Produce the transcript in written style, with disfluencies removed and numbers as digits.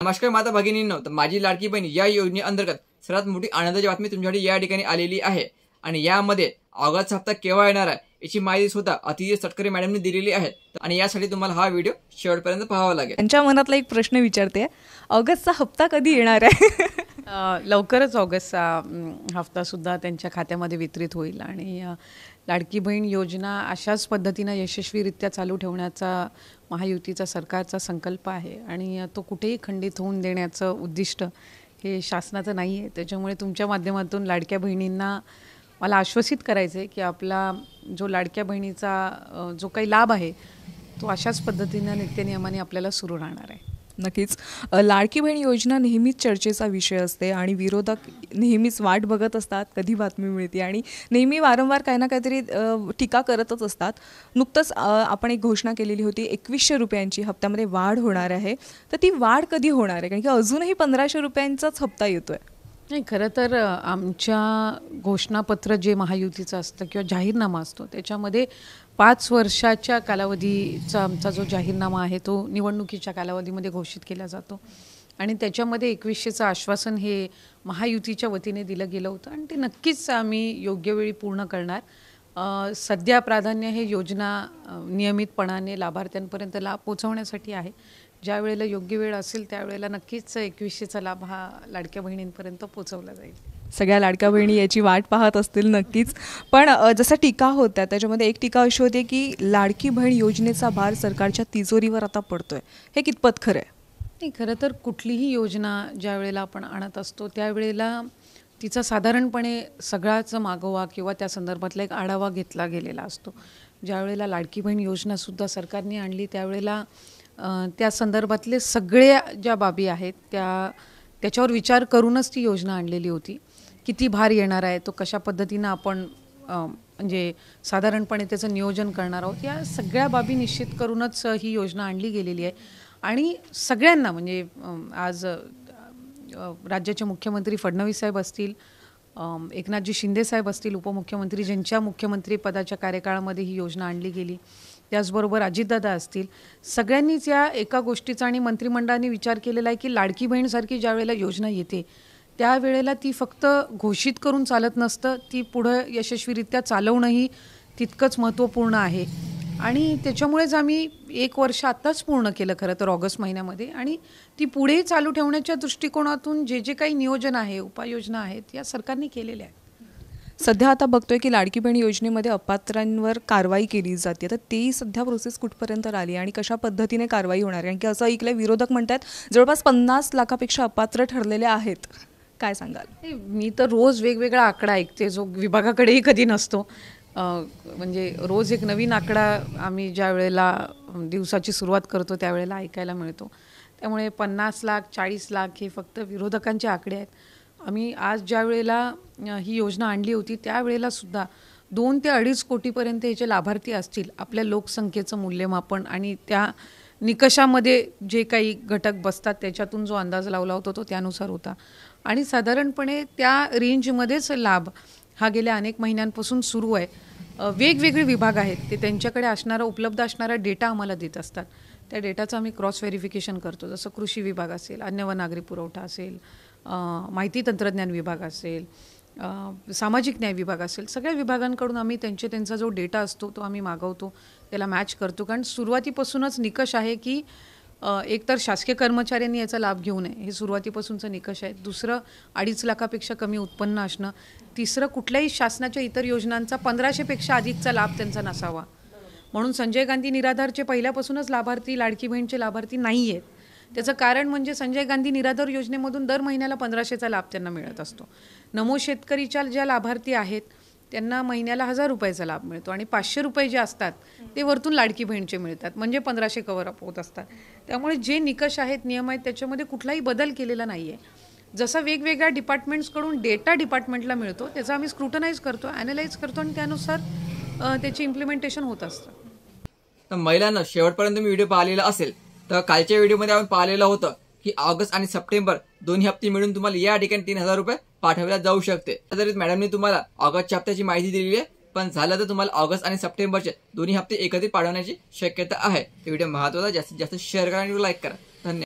नमस्कार माता भगिनींनो, तर माझी लाडकी बहीण या योजनेअंतर्गत सर्वात मोठी आनंदाची बातमी तुमच्यासाठी या ठिकाणी आलेली आहे। आणि यामध्ये ऑगस्ट हप्ता केव्हा येणार आहे याची माहिती सुद्धा अतिशय सटकरी मॅडमने दिलेली आहे। आणि यासाठी तुम्हाला हा व्हिडिओ शेवटपर्यंत पाहावा लागेल। त्यांच्या मनातला एक प्रश्न विचारते, ऑगस्टचा हप्ता कधी येणार आहे? लवकरच ऑगस्टचा हप्ता सुद्धा त्यांच्या खात्यामध्ये वितरित होईल आणि लाडकी बहीण योजना अशाच पद्धतीने यशस्वीरित्या चालू ठेवण्याचा महायुतीचा सरकारचा संकल्प आहे आणि तो कुठेही खंडित होऊन देण्याचं उद्दिष्ट हे शासनाचं नाही आहे। त्याच्यामुळे तुमच्या माध्यमातून लाडक्या बहिणींना मला आश्वासित करायचं आहे की आपला जो लाडक्या बहिणीचा जो काही लाभ आहे तो अशाच पद्धतीने नित्यनियमाने आपल्याला सुरू राहणार आहे। नक्कीच लाडकी बहीण योजना नेहमीच चर्चेचा विषय असते आणि विरोधक नेहमीच वाट बघत असतात कधी बातमी मिळते आणि नेहमी वारंवार काही ना काहीतरी टीका करतच असतात। नुकतंच आपण एक घोषणा केलेली होती 2100 रुपयांची हप्त्यामध्ये वाढ होणार आहे, तर ती वाढ कधी होणार आहे? कारण की अजूनही 1500 रुपयांचाच हप्ता येतोय। नाही, खरं तर आमच्या घोषणापत्र जे महायुतीचं असतं किंवा जाहीरनामा असतो त्याच्यामध्ये 5 वर्षाच्या कालावधीचा आमचा जो जाहीरनामा आहे तो निवडणुकीच्या कालावधीमध्ये घोषित केला जातो आणि त्याच्यामध्ये 2100चं आश्वासन हे महायुतीच्या वतीने दिलं गेलं होतं आणि ते नक्कीच आम्ही योग्य वेळी पूर्ण करणार। सध्या प्राधान्य हे योजना नियमितपणाने लाभार्थ्यांपर्यंत लाभ पोहोचवण्यासाठी आहे। ज्या वेळेला योग्य वेळ असेल त्यावेळेला नक्कीच 2100चा लाभ हा लाडक्या बहिणींपर्यंत पोहोचवला जाईल। सगळ्या लाडक्या बहिणी याची वाट पाहत असतील नक्कीच। पण जसं टीका होत्या त्याच्यामध्ये एक टीका अशी होती की लाडकी बहीण योजनेचा भार सरकारच्या तिजोरीवर आता पडतोय, हे कितपत खरं आहे? नाही, खरं तर कुठलीही योजना ज्या वेळेला आपण आणत असतो त्यावेळेला तिचा साधारणपणे सगळाच मागोवा किंवा त्या संदर्भातला एक आढावा घेतला गेलेला असतो। ज्या वेळेला लाडकी बहीण योजनासुद्धा सरकारने आणली त्यावेळेला त्या संदर्भातले सगळ्या ज्या बाबी आहेत त्याच्यावर विचार करूनच ती योजना आणलेली होती। किती भार येणार आहे, तो कशा पद्धतीनं आपण म्हणजे साधारणपणे त्याचं नियोजन करणार आहोत, या सगळ्या बाबी निश्चित करूनच ही योजना आणली गेलेली आहे। आणि सगळ्यांना म्हणजे आज राज्याचे मुख्यमंत्री फडणवीस साहेब असतील, एकनाथजी शिंदे साहेब असतील उपमुख्यमंत्री, ज्यांच्या मुख्यमंत्री पदाच्या कार्यकाळामध्ये ही योजना आणली गेली, त्याचबरोबर अजितदादा असतील, सगळ्यांनीच या एका गोष्टीचा आणि मंत्रिमंडळाने विचार केलेला आहे की लाडकी बहीणसारखी ज्या वेळेला योजना येते त्यावेळेला ती फक्त घोषित करून चालत नसतं, ती पुढं यशस्वीरित्या चालवणंही तितकंच महत्त्वपूर्ण आहे। आणि त्याच्यामुळेच आम्ही 1 वर्ष आत्ताच पूर्ण केलं खरं तर ऑगस्ट महिन्यामध्ये, आणि ती पुढे चालू ठेवण्याच्या दृष्टिकोनातून जे काही नियोजन आहे, उपाययोजना आहेत, या सरकारने केलेल्या आहेत। सध्या आता बघतोय की लाडकी बहीण योजनेमध्ये अपात्रांवर कारवाई केली जाते, तर तेही सध्या प्रोसेस कुठपर्यंत आली आणि कशा पद्धतीने कारवाई होणार? कारण की असं ऐकलंय विरोधक म्हणतात जवळपास 50 लाखापेक्षा अपात्र ठरलेले आहेत, काय सांगाल? मी तर रोज वेगवेगळा आकडा ऐकते जो विभागाकडेही कधी नसतो। म्हणजे रोज एक नवीन आकडा आम्ही ज्या वेळेला दिवसाची सुरुवात करतो त्यावेळेला ऐकायला मिळतो। त्यामुळे 50 लाख 40 लाख हे फक्त विरोधकांचे आकडे आहेत। आम्ही आज ज्या वेळेला ही योजना आणली होती त्यावेळेला सुद्धा 2 ते 2.5 कोटीपर्यंत याचे लाभार्थी असतील। आपल्या लोकसंख्येचं मूल्यमापन आणि त्या निकषामध्ये जे काही घटक बसतात त्याच्यातून जो अंदाज लावला होता तो त्यानुसार होता आणि साधारणपणे त्या रेंजमध्येच लाभ हा गेल्या अनेक महिन्यांपासून सुरू आहे। वेगवेगळे विभाग आहेत, ते त्यांच्याकडे असणारा उपलब्ध असणारा डेटा आम्हाला देत असतात। त्या डेटाचं आम्ही क्रॉस व्हेरिफिकेशन करतो, जसं कृषी विभाग असेल, अन्न व नागरी पुरवठा असेल, माहिती तंत्रज्ञान विभाग असेल, सामाजिक न्याय विभाग असेल, सगळ्या विभागांकडून आम्ही त्यांचा जो डेटा असतो तो आम्ही मागवतो, त्याला मॅच करतो। कारण सुरुवातीपासूनच निकष आहे की एकतर शासकीय कर्मचाऱ्यांनी याचा लाभ घेऊ नये, हे सुरुवातीपासूनचं निकष आहे। दुसरं 2.5 लाखापेक्षा कमी उत्पन्न असणं। तिसरं कुठल्याही शासनाच्या इतर योजनांचा 1500 पेक्षा अधिकचा लाभ त्यांचा नसावा। म्हणून संजय गांधी निराधारचे पहिल्यापासूनच लाभार्थी लाडकी बहीणचे लाभार्थी नाही आहेत। त्याचं कारण म्हणजे संजय गांधी निराधार योजनेमधून दर महिन्याला 1500चा लाभ त्यांना मिळत असतो। नमो शेतकरीच्या ज्या लाभार्थी आहेत त्यांना महिन्याला 1000 रुपयाचा लाभ मिळतो आणि 500 रुपये जे असतात ते वरतून लाडकी बहीणचे मिळतात, म्हणजे 1500 कव्हर अप होत असतात। त्यामुळे जे निकष आहेत, नियम आहेत, त्याच्यामध्ये कुठलाही बदल केलेला नाही आहे। जसं वेगवेगळ्या डिपार्टमेंट्सकडून डेटा डिपार्टमेंटला मिळतो त्याचा आम्ही स्क्रुटनाइज करतो, ॲनालाइज करतो आणि त्यानुसार त्याची इम्प्लिमेंटेशन होत असतं। तर महिलांना शेवटपर्यंत मी व्हिडिओ पाहिलेला असेल तर कालच्या व्हिडिओमध्ये आपण पाहिलेलं होतं की ऑगस्ट आणि सप्टेंबर दोन्ही हप्ते मिळून तुम्हाला या ठिकाणी 3000 रुपये पाठवल्या जाऊ शकते। तरी मॅडमने तुम्हाला ऑगस्टच्या हप्त्याची माहिती दिलेली आहे, पण झालं तर तुम्हाला ऑगस्ट आणि सप्टेंबरचे दोन्ही हप्ते एकत्रित पाठवण्याची शक्यता आहे। व्हिडिओ महत्त्वाचा, जास्तीत जास्त शेअर करा आणि लाईक करा। धन्यवाद।